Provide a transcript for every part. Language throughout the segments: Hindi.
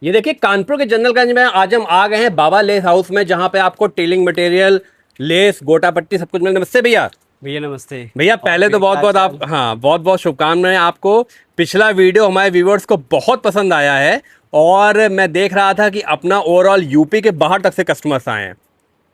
ये देखिए कानपुर के जनरलगंज में आज हम आ गए हैं बाबा लेस हाउस में, जहां पे आपको टेलिंग मटेरियल, लेस, गोटा पट्टी सब कुछ मिल। नमस्ते भैया। भैया नमस्ते। भैया और पहले तो भैया बहुत क्या बहुत चाल। आप, हाँ, बहुत बहुत शुभकामनाएं आपको। पिछला वीडियो हमारे व्यूवर्स को बहुत पसंद आया है और मैं देख रहा था कि अपना ओवरऑल यूपी के बाहर तक से कस्टमर्स आए हैं।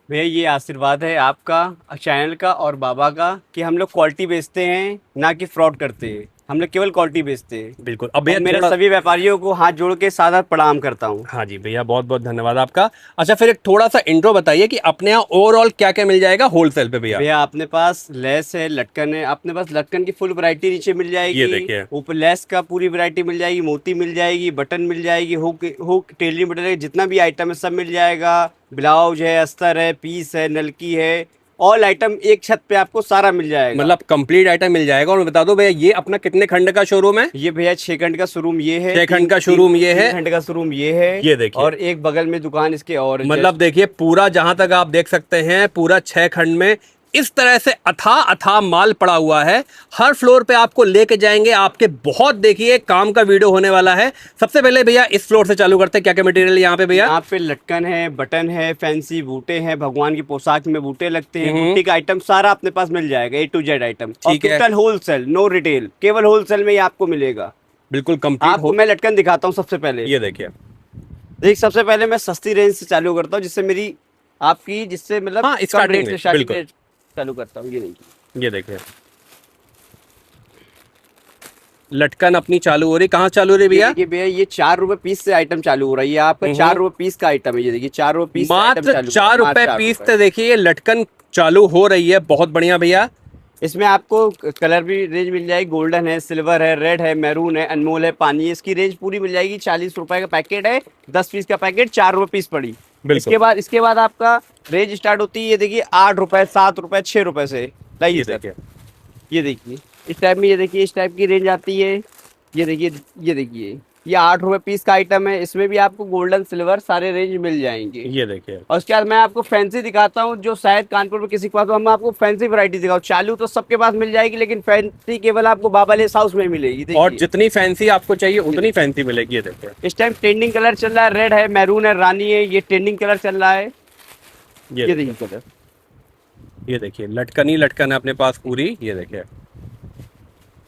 भैया ये आशीर्वाद है आपका, चैनल का और बाबा का, कि हम लोग क्वालिटी बेचते हैं ना कि फ्रॉड करते हैं। हम लोग केवल क्वालिटी बेचते हैं। बिल्कुल। अब और भैया मेरे थोड़ा, सभी व्यापारियों को हाथ जोड़ के सादर प्रणाम करता हूँ। हाँ जी भैया, बहुत बहुत धन्यवाद आपका। अच्छा, फिर एक थोड़ा सा इंट्रो बताइए कि अपने यहाँ ओवरऑल क्या क्या मिल जाएगा होलसेल पे भैया। भैया अपने पास लेस है, लटकन है। अपने पास लटकन की फुल वैरायटी नीचे मिल ये जाएगी। देखिए। ऊपर लेस का पूरी वैरायटी मिल जाएगी, मोती मिल जाएगी, बटन मिल जाएगी, हुक हुक टेलरिंग बटन, जितना भी आइटम है सब मिल जाएगा। ब्लाउज है, अस्तर है, पीस है, नलकी है। ऑल आइटम एक छत पे आपको सारा मिल जाएगा। मतलब कंप्लीट आइटम मिल जाएगा। और बता दो भैया, ये अपना कितने खंड का शोरूम है। ये भैया 6 खंड का शोरूम ये है। 6 खंड तीन का तीन शोरूम ये तीन है। खंड का शोरूम ये है। ये देखिए। और एक बगल में दुकान इसके और मतलब जस्ट। देखिए पूरा, जहां तक आप देख सकते हैं, पूरा 6 खंड में इस तरह से अथाह अथाह माल पड़ा हुआ है। हर फ्लोर पे आपको लेके जाएंगे आपके। बहुत देखिए काम का वीडियो होने वाला है। सबसे पहले भैया इस फ्लोर से चालू करते हैं। क्या क्या मटेरियल यहाँ पे भैया। यहाँ पे लटकन है, बटन है, फैंसी बूटे हैं, भगवान की पोशाक में बूटे लगते हैं, हम्म। बुट्टी का आइटम सारा अपने पास मिल जाएगा। A to Z आइटम, और ठीक है। टोटल होलसेल, नो रिटेल, केवल होलसेल में ही आपको मिलेगा। बिल्कुल कंप्लीट आपको हो। मैं लटकन दिखाता हूँ सबसे पहले। ये देखिए। देख, सबसे पहले मैं सस्ती रेंज से चालू करता हूँ, जिससे मेरी आपकी, जिससे मतलब हाँ, कम स्टार्टिंग रेट में से स्टार्टिंग बिल्कुल। रेट चालू करता हूँ। ये नहीं, ये देखिए लटकन अपनी चालू हो रही। कहाँ चालू हो रही ये भैया। देखिए भैया, ये 4 रुपए पीस से आइटम चालू हो रहा है। ये आपका हम्म। 4 रुपए पीस का आइटम है। ये देखिए 4 रुपए पीस से आइटम मात्र चालू हो रहा चार है, मात्र रुपए चार पीस रुपए से देखिए ये लटकन चालू हो रही है। बहुत बढ़िया भैया। इसमें आपको कलर भी रेंज मिल जाएगी। गोल्डन है, सिल्वर है, रेड है, मैरून है, अनमोल है, पानी है। इसकी रेंज पूरी मिल जाएगी। 40 रुपए का पैकेट है, 10 पीस का पैकेट, 4 रुपए पीस पड़ी। बिल्कुल। इसके बाद आपका रेंज स्टार्ट होती है। ये देखिए 8 रुपए, 7 रुपए, 6 रुपए से। लाइए ये सर, देखिए। ये देखिए इस टाइप में, ये देखिए इस टाइप की रेंज आती है। ये देखिए, ये देखिए, ये 8 रुपए पीस का आइटम है। इसमें भी आपको गोल्डन, सिल्वर सारे रेंज मिल जाएंगे। ये देखिए। और उसके बाद मैं आपको फैंसी दिखाता हूँ, जो शायद कानपुर में किसी के पास हो। हम आपको फैंसी वैरायटी दिखाऊँ। चालू तो सबके पास मिल जाएगी, लेकिन फैंसी केवल आपको बाबा लेस हाउस में मिलेगी। और देखिए जितनी फैंसी आपको चाहिए उतनी फैंसी मिलेगी। ये देखिए। इस टाइम ट्रेंडिंग कलर चल रहा है, रेड है, मैरून है, रानी है। ये ट्रेंडिंग कलर चल रहा है। ये ये देखिए। देखिए कलर, ये देखिए लटकन ही लटकन है अपने पास पूरी। ये देखिए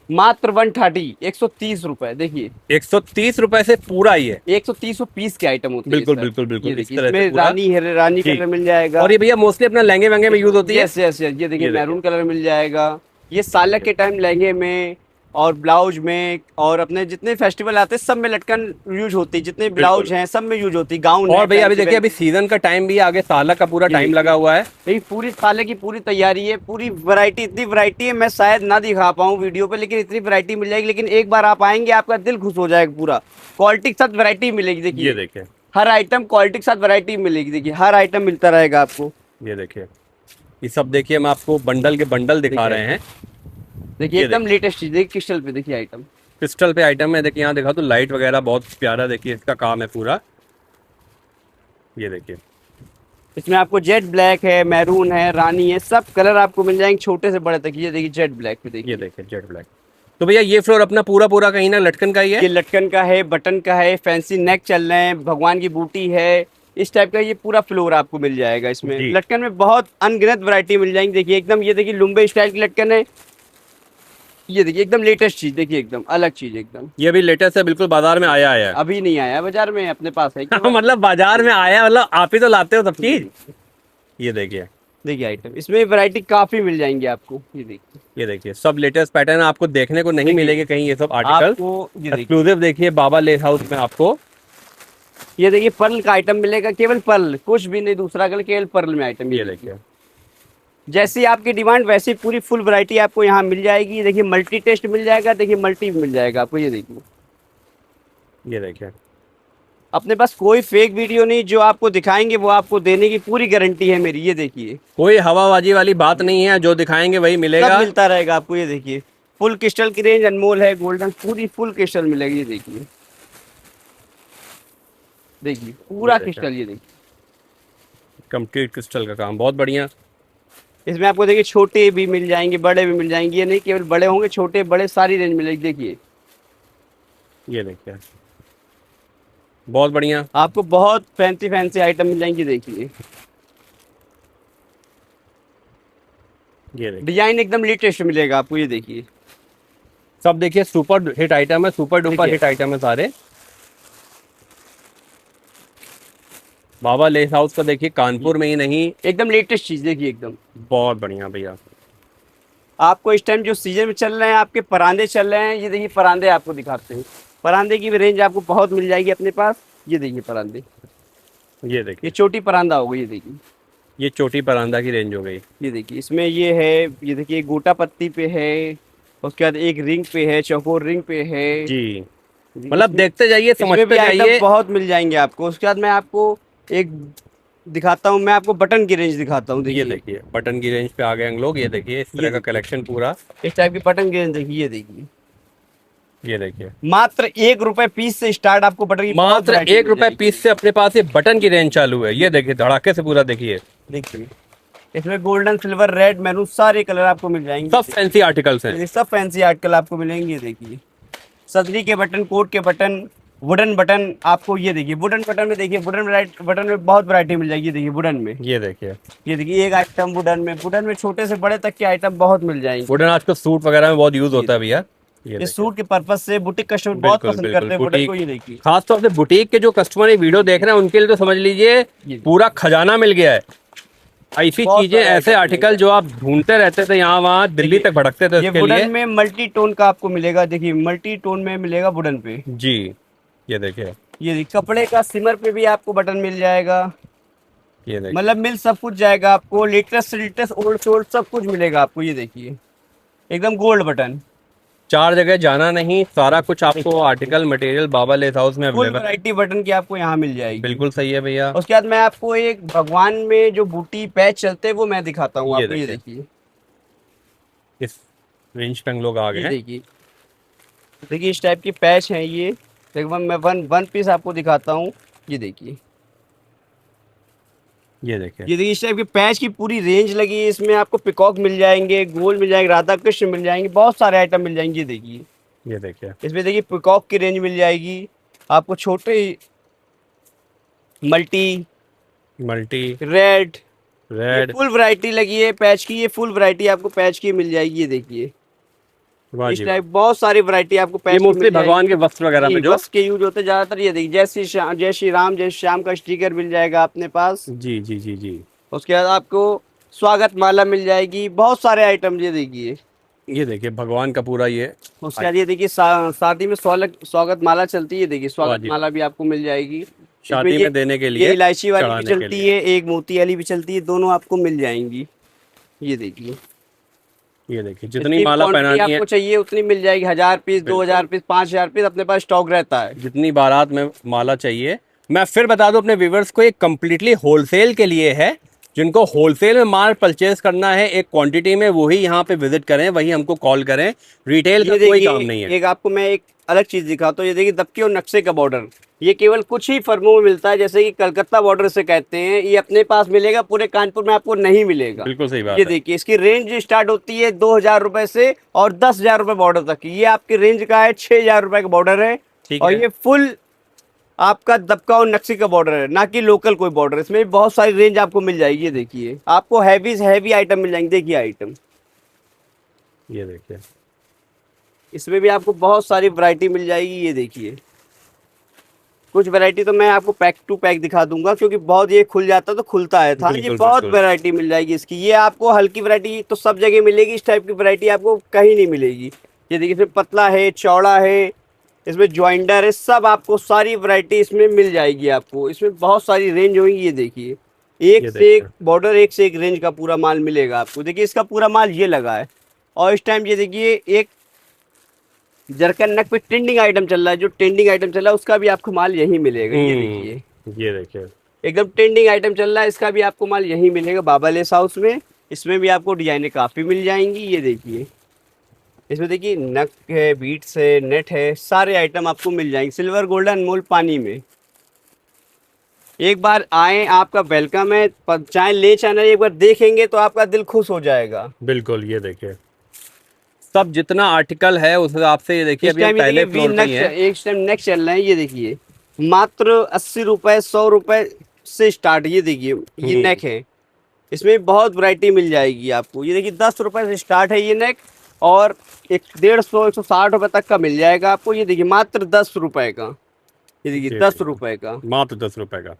मात्र 130, 130 रुपए। देखिए 130 रुपए से पूरा ही है। 130 पीस के आइटम होते हैं बिल्कुल सर। बिल्कुल ये बिल्कुल इस देखिए तरह से इसमें पूरा। रानी है, रानी ठीक। कलर मिल जाएगा। और ये भैया मोस्टली अपना लहंगे वहंगे में यूज होती है। यस यस यस, ये देखिए ये देखिए। मैरून कलर मिल जाएगा। ये सालक के टाइम लहंगे में और ब्लाउज में, और अपने जितने फेस्टिवल आते हैं सब में लटकन यूज होती है। जितने बिल्कुल। ब्लाउज हैं सब में यूज होती है। गाउन है, और भैया अभी फैंसी देखिए, अभी वेर। सीजन का टाइम भी है, आगे साल का पूरा ये टाइम देखिए, लगा हुआ है। ये पूरी साले की पूरी तैयारी है। पूरी वैरायटी, इतनी वैरायटी है मैं शायद ना दिखा पाऊँ वीडियो पे, लेकिन इतनी वैरायटी मिल जाएगी। लेकिन एक बार आप आएंगे आपका दिल खुश हो जाएगा। पूरा क्वालिटी के साथ वैरायटी मिलेगी। ये देखिए देखिए। हर आइटम क्वालिटी के साथ वैरायटी मिलेगी। देखिए हर आइटम मिलता रहेगा आपको। ये देखिए। ये सब देखिए, हम आपको बंडल के बंडल दिखा देखिए रहे हैं। देखिए ये एकदम देखिए लेटेस्ट चीज। देखिए क्रिस्टल पे देखिए आइटम। क्रिस्टल पे आइटम है। देखिए यहाँ देखा तो लाइट वगैरह बहुत प्यारा, देखिए इसका काम है पूरा। ये देखिए। इसमें आपको जेट ब्लैक है, मैरून है, रानी है, सब कलर आपको मिल जाएंगे छोटे से बड़े तक। ये देखिए जेट ब्लैक पे ये देखिए। देखिए जेट ब्लैक। तो भैया ये फ्लोर अपना पूरा पूरा कहीं ना लटकन का ही है। ये लटकन का है, बटन का है, फैंसी नेक चल रहे हैं, भगवान की बूटी है। इस टाइप का ये पूरा फ्लोर आपको मिल जाएगा। इसमें जी। लटकन में बहुत अनगिनत वैरायटी मिल जाएंगी। देखिए एकदम, ये देखिए लुम्बे स्टाइल की लटकन है। ये देखिए एकदम लेटेस्ट चीज, देखिए एकदम अलग चीज एकदम। ये भी लेटेस्ट है, बिल्कुल बाजार में आया है। अभी नहीं आया बाजार में, अपने पास है केवल। मतलब बाजार में आया, मतलब आप ही तो लाते हो सब चीज। ये देखिए। देखिए आइटम, इसमें वैरायटी काफी मिल जाएंगी आपको। ये देखिए, ये देखिए सब लेटेस्ट पैटर्न आपको देखने को नहीं देखिए, मिलेंगे कहीं ये सब आर्टिकल। आपको ये देखिए, एक्सक्लूसिव देखिए बाबा लेस हाउस में आपको। ये देखिए पर्ल का आइटम मिलेगा। केवल पर्ल, कुछ भी नहीं दूसरा कलर, केवल पर्ल में आइटम। ये देखिए। जैसी आपकी डिमांड वैसी पूरी फुल वैरायटी आपको यहाँ मिल जाएगी। देखिए मल्टी टेस्ट मिल जाएगा। देखिए मल्टी मिल जाएगा आपको। ये देखिए ये देखिए। अपने पास कोई फेक वीडियो नहीं, जो आपको दिखाएंगे वो आपको देने की पूरी गारंटी है मेरी। ये देखिए कोई हवाबाजी वाली बात नहीं है, जो दिखाएंगे वही सब मिलेगा। मिलता रहेगा आपको। ये देखिए फुल क्रिस्टल की रेंज, अनमोल है, गोल्डन, पूरी फुल क्रिस्टल मिलेगी। ये देखिए, देखिए पूरा ये देखिए क्रिस्टल। ये देखिए कंप्लीट क्रिस्टल का काम बहुत बढ़िया। इसमें आपको देखिए छोटे भी मिल जाएंगे, बड़े भी मिल जाएंगे। ये नहीं केवल बड़े होंगे, छोटे बड़े सारी रेंज मिलेगी। देखिए ये देखिए। बहुत बढ़िया। आपको बहुत फैंसी फैंसी आइटम मिल जाएंगे, देखिए ये देखिए, डिजाइन एकदम लेटेस्ट मिलेगा आपको, ये देखिए। सब देखिए सुपर हिट आइटम है, सुपर डुपर देखिए हिट आइटम है सारे। बाबा लेस हाउस का देखिए कानपुर में ही नहीं, एकदम लेटेस्ट चीज, देखिए एकदम। बहुत बढ़िया भैया। आपको इस टाइम जो सीजन में चल रहे हैं आपके परांदे चल रहे हैं, ये देखिए परांदे आपको दिखाते हैं। परांदे की भी रेंज आपको बहुत मिल जाएगी अपने पास। ये देखिए परांदे, ये ये देखिए, छोटी परांदा होगा, ये देखिए। ये चोटी परांदा की रेंज हो गई। ये देखिए इसमें ये है, ये देखिए गोटा पत्ती पे है, उसके बाद एक रिंग पे है, चौकोर रिंग पे है। जी, मतलब इसमें देखते जाइए, इसमें भी समझते आइटम जाइए। बहुत मिल जाएंगे आपको। उसके बाद मैं आपको एक दिखाता हूँ, मैं आपको बटन की रेंज दिखाता हूँ, ये देखिए। देखिए बटन की रेंज पे आ गए हम लोग। ये देखिए इस ये तरह का देखिए। कलेक्शन पूरा। इस टाइप की बटन की रेंज देखिए, ये देखिए। ये देखिए, मात्र 1 रुपए पीस से स्टार्ट आपको बटन की बहुत मात्र वैरायटी एक मिल रुपए जाएगी। पीस से अपने पास ये बटन की रेंज चालू है। ये देखिए धड़ाके से पूरा देखिए, देखिए इसमें गोल्डन, सिल्वर, रेड, मैरून सारे कलर आपको मिल जाएंगे। सब फैंसी आर्टिकल्स हैं। ये सब फैंसी आर्टिकल आपको मिलेंगे, देखिए। सदरी के बटन, कोट के बटन, वुडन बटन आपको, ये देखिए वुडन बटन में, देखिए वुडन बटन में बहुत वैरायटी मिल जाएगी, देखिए वुडन में। ये देखिए, ये देखिए एक आइटम वुडन में छोटे से बड़े तक के आइटम बहुत मिल जाएंगे। वुडन आजकल सूट वगैरह में बहुत यूज ये होता है भैया। ये इस देखिए, सूट के पर्पज से बुटीक कस्टमर बहुत बिल्कुल पसंद बिल्कुल करते हैं वुडन को, बुटीक, ये देखिए। खासतौर से बुटीक के जो कस्टमर ये वीडियो देख रहे हैं उनके लिए तो समझ लीजिए ये पूरा खजाना मिल गया है। ऐसी बहुत चीजें, सारे ऐसे आइटम आर्टिकल मिलेंगे। जो आप ढूंढते रहते थे यहाँ वहाँ दिल्ली देखिए, तक भटकते थे ये उसके लिए। वुडन में मल्टी टोन का आपको मिलेगा, देखिए मल्टी टोन में मिलेगा वुडन पे। जी, ये देखिए, ये देखिए कपड़े का सिमर पे भी आपको बटन मिल जाएगा। ये देखिए, मतलब मिल सब कुछ जाएगा आपको, लेटेस्ट से लेटेस्ट, ओल्ड से ओल्ड सब कुछ मिलेगा आपको। ये देखिए एकदम गोल्ड बटन। चार जगह जाना नहीं, सारा कुछ आपको आर्टिकल मटेरियल बाबा लेस हाउस में फुल अवेलेबल है। वैरायटी बटन की आपको यहाँ मिल जाएगी। बिल्कुल सही है भैया। उसके बाद मैं आपको एक भगवान में जो बूटी पैच चलते हैं वो मैं दिखाता हूँ ये आपको। ये देखिए, देखिए, इस रेंज पे हम लोग आ गए ये हैं। देखिए, देखिए इस टाइप की पैच है ये। देखो मैं वन पीस आपको दिखाता हूँ। ये देखिए, ये देखिए, ये देखिए इस टाइप की पैच की पूरी रेंज लगी है। इसमें आपको पिकॉक मिल जाएंगे, गोल मिल जाएंगे, राधा कृष्ण मिल जाएंगे, बहुत सारे आइटम मिल जाएंगे। ये देखिए, ये देखिए, इसमें देखिए पिकॉक की रेंज मिल जाएगी आपको, छोटे मल्टी, मल्टी, रेड, ये रेड, फुल वैरायटी लगी है पैच की। ये फुल वैरायटी आपको पैच की मिल जाएगी। ये देखिए वाह इस जी टाइप बहुत सारी वैरायटी आपको वाह। ये पैच की मोस्टली मिल जाएगी। भगवान के वस्त्र वगैरह में जी, जो, बस के यूज होते ज्यादातर। ये देखिए जय श्री राम, जय श्याम का स्टिकर मिल जाएगा अपने पास। जी जी जी जी, उसके बाद आपको स्वागत माला मिल जाएगी, बहुत सारे आइटम। ये देखिए, ये देखिए भगवान का पूरा ये। उसके बाद ये देखिए शादी में स्वागत माला चलती है। देखिए वाह स्वागत जी, माला भी आपको मिल जाएगी। शादी इसमें में देने के ये लिए, इलायची वाली भी चढ़ाने के चलती लिए। है, एक मोती वाली भी चलती है, दोनों आपको मिल जाएंगी। ये देखिए ये देखिए जितनी इसकी माला क्वांटिटी पहनानी है, आपको चाहिए उतनी मिल जाएगी। 1000 पीस, बिल्कुल 2000 पीस, 5000 पीस अपने पास स्टॉक रहता है। जितनी बारात में माला चाहिए। मैं फिर बता दूं अपने व्यूवर्स को, ये कम्प्लीटली होलसेल के लिए है। जिनको होलसेल में माल परचेज करना है एक क्वांटिटी में, वही यहाँ पे विजिट करें, वही हमको कॉल करें। रिटेल का ये कोई काम नहीं देखिए है। एक आपको मैं एक अलग चीज दिखाता हूँ। ये देखिए दबके और नक्शे का बॉर्डर, ये केवल कुछ ही फर्मों में मिलता है, जैसे कि कलकत्ता बॉर्डर से कहते हैं। ये अपने पास मिलेगा, पूरे कानपुर में आपको नहीं मिलेगा। बिल्कुल सही बात ये है। देखिए इसकी रेंज स्टार्ट होती है 2000 रुपए से और 10,000 रुपए बॉर्डर तक की। ये आपकी रेंज का है, 6000 रुपए का बॉर्डर है। ठीक और है। ये फुल आपका दबका और नक्शी का बॉर्डर है, ना कि लोकल कोई बॉर्डर। इसमें भी बहुत सारी रेंज आपको मिल जाएगी। ये देखिए आपको हैवी से हैवी आइटम मिल जाएंगे। देखिए आइटम, ये देखिए, इसमें भी आपको बहुत सारी वैरायटी मिल जाएगी। ये देखिए कुछ वैरायटी तो मैं आपको पैक टू पैक दिखा दूंगा, क्योंकि बहुत ये खुल जाता तो खुलता है था। ये बिल्कुल, बहुत बिल्कुल। वैरायटी मिल जाएगी इसकी। ये आपको हल्की वैरायटी तो सब जगह मिलेगी, इस टाइप की वैरायटी आपको कहीं नहीं मिलेगी। ये देखिए इसमें पतला है, चौड़ा है, इसमें ज्वाइंटर है, सब आपको सारी वैरायटी इसमें मिल जाएगी। आपको इसमें बहुत सारी रेंज होगी। ये देखिए एक ये से एक देखिए, बॉर्डर, एक से एक रेंज का पूरा माल मिलेगा आपको। देखिए इसका पूरा माल ये लगा है। और इस टाइम ये देखिए एक जरकन नेक पे ट्रेंडिंग आइटम चल रहा है, जो ट्रेंडिंग आइटम चल रहा है उसका भी आपको माल यही मिलेगा। ये देखिए ये देखिए, एकदम ट्रेंडिंग आइटम चल रहा है, इसका भी आपको माल यही मिलेगा बाबा लेस हाउस में। इसमें भी आपको डिजाइनें काफ़ी मिल जाएंगी। ये देखिए इसमें देखिए नक है, बीट्स है, नेट है, सारे आइटम आपको मिल जाएंगे सिल्वर गोल्डन अनमोल पानी में। एक बार आए, आपका वेलकम है। चाहे ले चाहे नहीं, एक बार देखेंगे तो आपका दिल खुश हो जाएगा। बिल्कुल। ये देखिए सब जितना आर्टिकल है उस हिसाब से। ये देखिए इस अभी हम टाइम ये पहले देखिए वी फ्लोर पे ही नेक, हैं। एक टाइम नेक चल रहे हैं। ये देखिए मात्र 80 रुपए 100 रुपए से स्टार्ट। ये देखिए ये नेक है, इसमें बहुत वैरायटी मिल जाएगी आपको। ये देखिए 10 रुपए से स्टार्ट है ये नेक, और 150-160 रुपए तक का मिल जाएगा आपको। ये देखिए मात्र 10 रुपए का, ये देखिए 10 रुपए का, मात्र 10 रुपए का।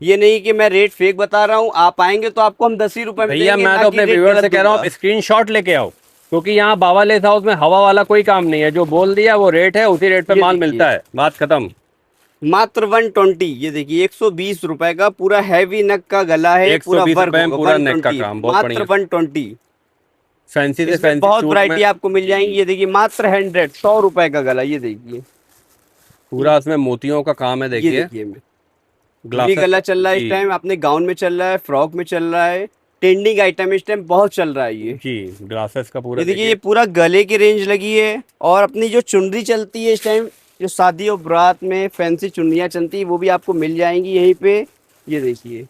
ये नहीं कि मैं रेट फेक बता रहा हूँ, आप आएंगे तो आपको हम 10 ही रुपए में भैया देंगे, मैं ना तो कि अपने रेट व्यूअर से गलत कह रहा हूँ दूंगा। आप स्क्रीनशॉट लेके आओ, क्योंकि यहाँ बाबा लेस हाउस में हवा वाला कोई काम नहीं है, जो बोल दिया वो रेट है, उसी रेट पे ये माल देखिए। मिलता है, बात खत्म। मात्र 120, ये देखिए 120 रुपए का पूरा हैवी नेक का गला है, पूरा 120 वर्क रुपए में होगा, पूरा नेक का 120, काम, बहुत मात्र बढ़िया। 120। फैंसी से इसमें फैंसी बहुत सूट वैरायटी में आपको मिल जाएंगी। ये देखिए मात्र 100 रुपए का गला, ये देखिए, पूरा उसमें मोतियों का काम है, ये देखिए देखिए भी ग्लासेस गला चल रहा है इस जी टाइम, अपने गाउन में चल रहा है, फ्रॉक में चल रहा है, ट्रेंडिंग आइटम इस टाइम बहुत चल रहा है ये। जी, ग्लासेस का पूरा ये देखिए ये देखिए। पूरा गले की रेंज लगी है, और अपनी जो चुनरी चलती है इस टाइम, जो शादी और बारात में फैंसी चुनरियाँ चलती है, वो भी आपको मिल जाएंगी यहीं पे। ये देखिए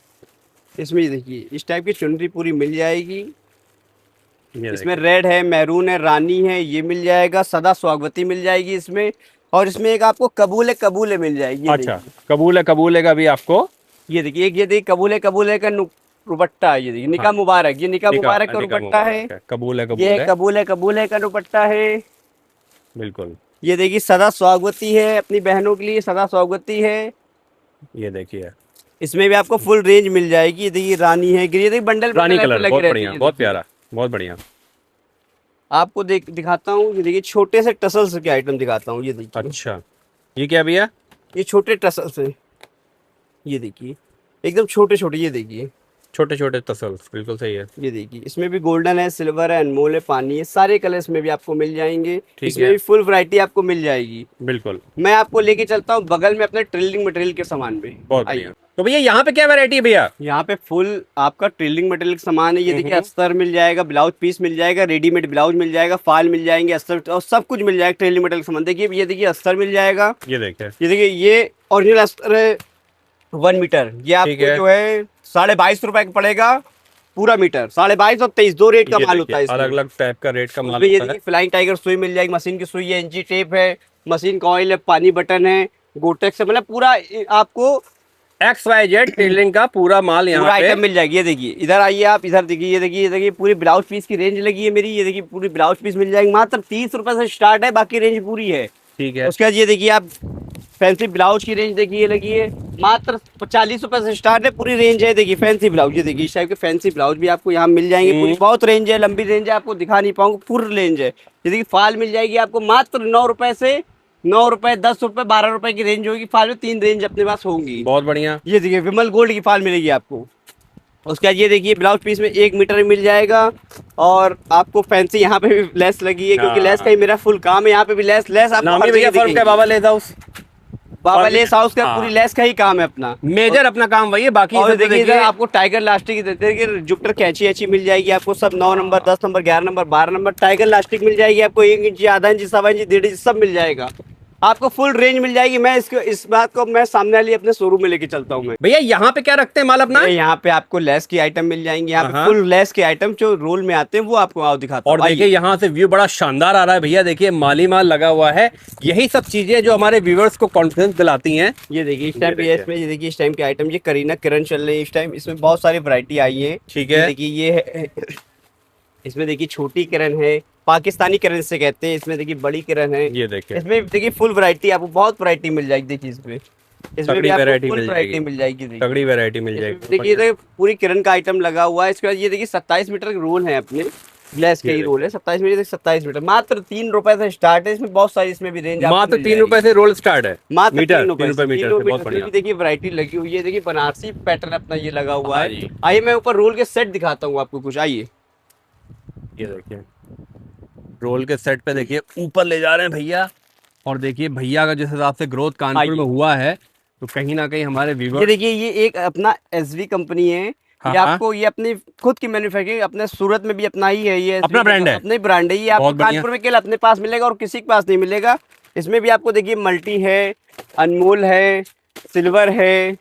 इसमें, ये देखिए इस टाइप की चुनरी पूरी मिल जाएगी। ये इसमें देखिए। रेड है, मैरून है, रानी है, ये मिल जाएगा, सदा स्वागवती मिल जाएगी इसमें, और इसमें एक आपको कबूले कबूले मिल जाएगी। ये अच्छा, देखिए, कबूल है का भी आपको। ये देखिए एक, ये देखिए कबूले कबूले का दुपट्टा है, ये देखिए निकाह हाँ, मुबारक, ये निकाह मुबारक का निकाह दुपट्टा है। मुबारक है, कबूल है ये है, कबूले कबूले का दुपट्टा है। बिल्कुल। ये देखिए सदा स्वागवती है, अपनी बहनों के लिए सदा स्वागवती है। ये देखिए इसमें भी आपको फुल रेंज मिल जाएगी। ये देखिए रानी है, ये देखिए बंडल रानी बंडल ऐसे कलर, लगे बहुत रहते बढ़िया, हैं। बहुत प्यारा, बहुत बढ़िया। आपको दिखाता हूँ, ये देखिए छोटे से टसल्स के आइटम दिखाता हूँ। ये देखिए, अच्छा, ये क्या भैया? ये छोटे टसल्स है, ये देखिए एकदम छोटे छोटे, ये देखिए, छोटे छोटे तसल्स, बिल्कुल सही है। ये देखिए इसमें भी गोल्डन है, सिल्वर है, अनमोल है, पानी है, सारे कलर्स में भी आपको मिल जाएंगे। ठीक इसमें है। भी फुल वैरायटी आपको मिल जाएगी। बिल्कुल, मैं आपको लेके चलता हूँ बगल में अपने ट्रिलिंग मटेरियल के सामान पे। बहुत आइए। बढ़िया। तो भैया यहाँ पे क्या वैरायटी है भैया? यहाँ पे फुल आपका ट्रिलिंग मटेरियल का सामान है। ये देखिए अस्तर मिल जाएगा, ब्लाउज पीस मिल जाएगा, रेडीमेड ब्लाउज मिल जाएगा, फाल मिल जाएंगे, अस्तर और सब कुछ मिल जाएगा ट्रिलिंग मटेरियल का सामान। देखिए ये देखिए अस्तर मिल जाएगा, ये देखिए, ये देखिए ये ओरिजिनल अस्तर है 1 मीटर। ये आपको जो है 22.5 रुपए का पड़ेगा पूरा मीटर, 22.5 और 23 दो रेट का माल होता है इसमें। अलग अलग टाइप का रेट का माल ये होता है। देखिए फ्लाइंग टाइगर सुई मिल जाएगी, मशीन की सुई है, इंची टेप है, मशीन का ऑयल है, पानी बटन है, गोटेक्स है, मतलब पूरा आपको XYZ टेलरिंग का पूरा माल पूरा यहाँ पे आइटम मिल जाएगी। ये देखिए इधर आइए आप, इधर देखिए, ये देखिए पूरी ब्लाउज पीस की रेंज लगी है मेरी। ये देखिए पूरी ब्लाउज पीस मिल जाएगी, मात्र 30 रुपए से स्टार्ट है, बाकी रेंज पूरी है। ठीक है। उसके बाद ये देखिए आप फैंसी ब्लाउज की रेंज देखिए लगी है, मात्र 40 रुपए से स्टार्ट है, पूरी रेंज है। देखिए फैंसी ब्लाउज, ये देखिए इस टाइप के फैंसी ब्लाउज भी आपको यहाँ मिल जाएंगे। पूरी बहुत रेंज है, लंबी रेंज है, आपको दिखा नहीं पाऊंगा, पूरी रेंज है। ये देखिए फाल मिल जाएगी आपको मात्र 9 रुपए से, 9 रुपए, 10 रुपए, 12 रुपए की रेंज होगी। फाल में 3 रेंज अपने पास होंगी। बहुत बढ़िया। ये देखिए विमल गोल्ड की फाल मिलेगी आपको। उसके बाद ये देखिए ब्लाउज पीस में 1 मीटर में मिल जाएगा, और आपको फैंसी यहाँ पे भी लेस लगी है, क्योंकि लेस का ही मेरा फुल काम है। यहाँ पे भी लेस आपको नाम हर ही भैया जगह फर्म क्या? दिखेगी। बाबा लेस हाउस, बाबा और- लेस हाउस का हाँ। पूरी लेस का ही काम है अपना। मेजर अपना काम वही है, बाकी और सब तो देखिए इधर देखिए आपको टाइगर लास्टिक देखिए, जुपिटर कैची ऐची मिल जाएगी आपको, सब 9 number, 10 number, 11 number, 12 number Tiger लास्टिक मिल जाएगी आपको, 1 इंची, आधा इंची, 1.25 इंची, 1.5 इंची सब मिल जाएगा आपको, फुल रेंज मिल जाएगी। मैं इस बात को मैं सामने वाली अपने शोरूम में लेके चलता हूँ। मैं भैया यहाँ पे क्या रखते हैं माल अपना? यहाँ पे आपको लेस की आइटम मिल जाएंगी, यहाँ पे हाँ। फुल लेस के आइटम जो रोल में आते हैं वो आपको आओ दिखाता हूँ। और देखिए यहाँ से व्यू बड़ा शानदार आ रहा है भैया, देखिए माली माल लगा हुआ है। यही सब चीजें जो हमारे व्यूअर्स को कॉन्फिडेंस दिलाती हैं। ये देखिए इस टाइम पे इसमें, ये देखिए इस टाइम के आइटम, ये करीना किरण चल रही है इस टाइम, इसमें बहुत सारी वैरायटी आई है। ठीक है। देखिए ये है, इसमें देखिए छोटी किरण है, पाकिस्तानी किरण से कहते हैं। इसमें देखिए बड़ी किरण है, ये देखिए इसमें देखिए फुल वैरायटी, आपको बहुत वैरायटी मिल जाएगी। देखिए इसमें तगड़ी भी वैरायटी आपको फुल मिल वैरायटी जाएगी। मिल जाएगी। देखिए तगड़ी वैरायटी मिल इसमें जाएगी। देखिए तो पूरी किरण का आइटम लगा हुआ है। इसके बाद ये देखिए 27 मीटर के रोल है अपने, ग्लास का ही रोल है, 27 मीटर, 27 मीटर, मात्र 3 रुपए से स्टार्ट है। इसमें बहुत सारी, इसमें भी रेंज मात्र 3 रुपए से रोल स्टार्ट है, मात्र मीटर 3 रुपए 3 रुपए मीटर से, बहुत बढ़िया। देखिए वैरायटी लगी हुई है। देखिए बनारसी पैटर्न अपना ये लगा हुआ हाँ है। जी। आइए मैं ऊपर रोल के सेट दिखाता हूँ आपको कुछ, आइए। ये देखिए रोल के सेट पे देखिए ऊपर ले जा रहे हैं भैया, और देखिए भैया का जिस हिसाब से ग्रोथ कानपुर में हुआ है, तो कहीं ना कहीं हमारे ये व्यूअर। देखिए ये एक अपना एसवी कंपनी है। हाँ, ये आपको ये अपनी खुद की मैन्युफैक्चरिंग, अपने सूरत में भी अपना ही है, ये अपना ब्रांड है, अपना ही ब्रांड है। ये आपको बहुत बढ़िया। कानपुर में केवल अपने पास मिलेगा और किसी के पास नहीं मिलेगा। इसमें भी आपको देखिए मल्टी है, अनमोल है, सिल्वर है,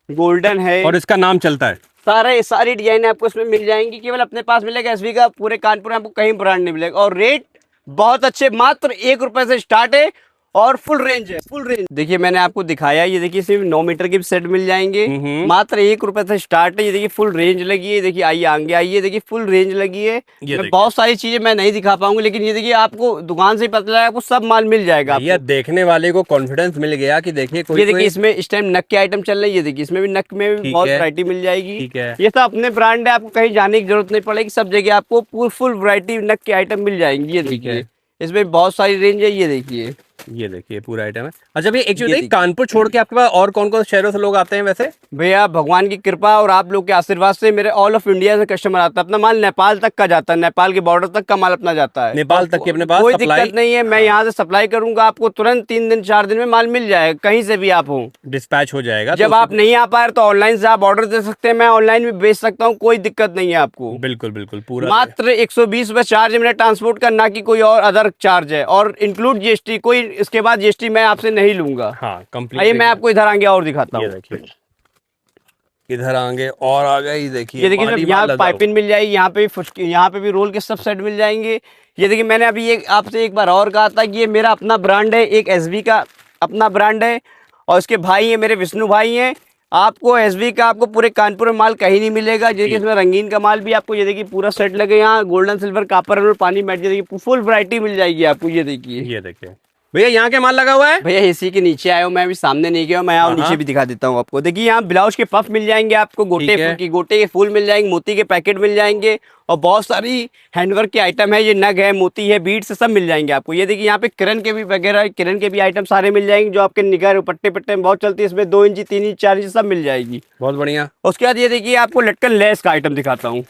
गोल्डन है, और इसका नाम चलता है। सारी डिजाइन आपको इसमें मिल जाएंगी, केवल अपने पास मिलेगा एसवी का। पूरे कानपुर में आपको कहीं ब्रांड नहीं मिलेगा, और रेट बहुत अच्छे, मात्र 1 रुपए से स्टार्ट है, और फुल रेंज है, फुल रेंज। देखिए मैंने आपको दिखाया, ये देखिए सिर्फ 9 मीटर के सेट मिल जाएंगे, मात्र 1 रुपए से स्टार्ट है। ये देखिए फुल रेंज लगी है, देखिए आइए आगे आइए, देखिए फुल रेंज लगी है। मैं बहुत सारी चीजें मैं नहीं दिखा पाऊंगी, लेकिन ये देखिए आपको दुकान से ही पता चलेगा, आपको सब माल मिल जाएगा। ये देखने वाले को कॉन्फिडेंस मिल गया कि देखिए ये देखिए इसमें इस टाइम नक के आइटम चल रहे हैं, ये देखिए इसमें भी नक में भी बहुत वैरायटी मिल जाएगी। ठीक है, ये सब अपने ब्रांड है, आपको कहीं जाने की जरूरत नहीं पड़ेगी, सब जगह आपको फुल वैरायटी नक के आइटम मिल जाएंगे। ये देखिए इसमें बहुत सारी रेंज है, ये देखिए पूरा आइटम है। अच्छा भैया एक चीज, कानपुर छोड़ के आपके पास और कौन कौन शहरों से लोग आते हैं वैसे? भैया भगवान की कृपा और आप लोग के आशीर्वाद से मेरे ऑल ऑफ इंडिया से कस्टमर आता है। अपना माल नेपाल तक का जाता है, नेपाल के बॉर्डर तक का माल अपना जाता है, नेपाल तक के अपने पास कोई दिक्कत नहीं है। मैं यहाँ से सप्लाई करूंगा, आपको तुरंत 3 दिन 4 दिन में माल मिल जाएगा, कहीं से भी आप हो डिस्पैच हो जाएगा। जब आप नहीं आ पाए तो ऑनलाइन से आप ऑर्डर दे सकते हैं, मैं ऑनलाइन भी बेच सकता हूँ, कोई दिक्कत नहीं है आपको। बिल्कुल बिल्कुल, पूरा मात्र 120 रुपए चार्ज है मेरा ट्रांसपोर्ट का, ना कि कोई और अदर चार्ज है, और इंक्लूड जीएसटी, कोई इसके बाद जीएसटी मैं आपसे नहीं लूंगा। हाँ कंप्लीट। आइए मैं आपको इधर आगे और दिखाता हूँ, इधर आगे और आ गए, देखिए ये देखिए यहाँ पाइपिंग मिल जाएगी, यहाँ पे भी रोल के सब सेट मिल जाएंगे। ये देखिए मैंने अभी आपसे एक बार और कहा था कि ये मेरा अपना ब्रांड है, एक एसबी का अपना ब्रांड है, और उसके भाई हैं मेरे विष्णु भाई हैं। आपको एसबी का आपको पूरे कानपुर में माल कहीं नहीं मिलेगा। देखिए इसमें रंगीन का माल भी आपको, ये देखिए पूरा सेट लगे, यहाँ गोल्डन सिल्वर कापर पानी मैट, ये देखिए फुल वैरायटी मिल जाएगी आपको। ये देखिए भैया यहाँ के माल लगा हुआ है। भैया इसी के नीचे आया हूँ मैं, अभी सामने नहीं गया, मैं यहाँ नीचे भी दिखा देता हूँ आपको। देखिए यहाँ ब्लाउज के पफ मिल जाएंगे आपको, गोटे के फूल मिल जाएंगे, मोती के पैकेट मिल जाएंगे, और बहुत सारी हैंडवर्क के आइटम है, ये नग है, मोती है, बीट से सब मिल जाएंगे आपको। ये देखिए यहाँ पे किरण के भी वगैरह, किरण के भी आइटम सारे मिल जाएंगे, जो आपके निगाह पट्टे पट्टे में बहुत चलती है, इसमें 2 इंची 3 इंच 4 इंच सब मिल जाएगी। बहुत बढ़िया। उसके बाद ये देखिए आपको लटकन लेस का आइटम दिखाता हूँ,